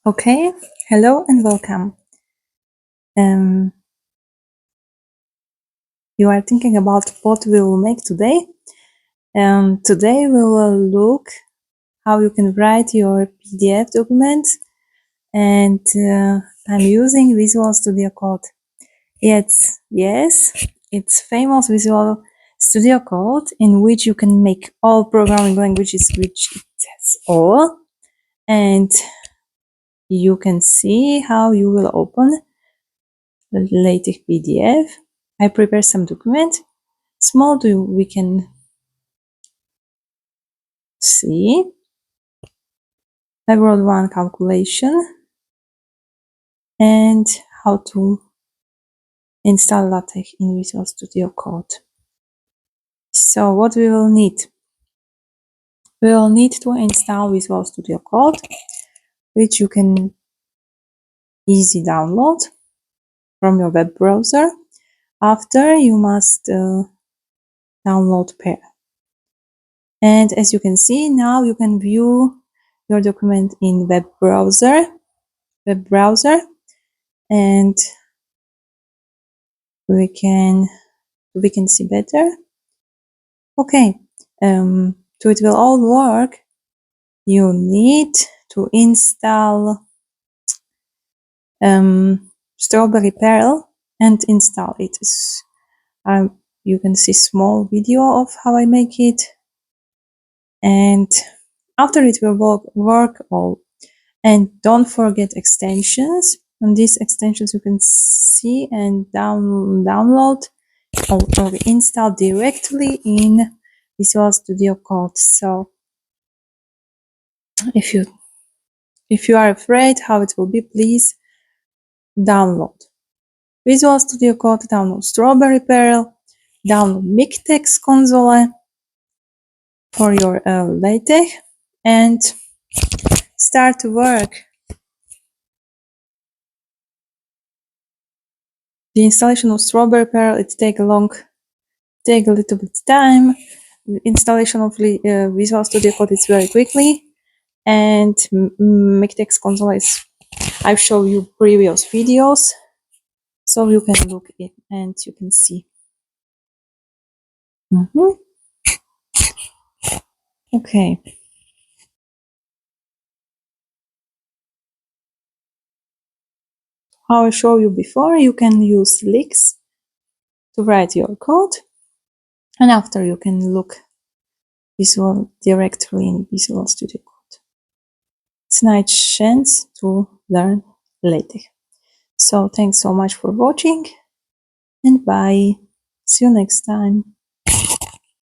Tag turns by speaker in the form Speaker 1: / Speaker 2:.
Speaker 1: Okay, hello and welcome. You are thinking about what we will make today. Today we will look how you can write your PDF documents, and I'm using Visual Studio Code. Yes, it's famous Visual Studio Code in which you can make all programming languages, which it has all, and you can see how you will open the LaTeX PDF. I prepare some document. Small we can see. I wrote one calculation and how to install LaTeX in Visual Studio Code. So what we will need? We will need to install Visual Studio Code, which you can easily download from your web browser. After, you must download pair. And as you can see, now you can view your document in web browser, and we can see better. Okay, so it will all work. You need to install Strawberry Perl and install it. You can see small video of how I make it, and after it will work all. And don't forget extensions. And these extensions you can see and download or install directly in Visual Studio Code. So if you are afraid how it will be, please download Visual Studio Code, download Strawberry Perl, download MikTeX console for your LaTeX, and start to work. The installation of Strawberry Perl, it take a little bit time. The installation of Visual Studio Code is very quickly, and MikTeX console is, I've shown you previous videos, so you can look it and you can see. Okay. How I showed you before, you can use leaks to write your code, and after you can look directly in Visual Studio Code. It's a nice chance to learn LaTeX. So thanks so much for watching, and bye. See you next time.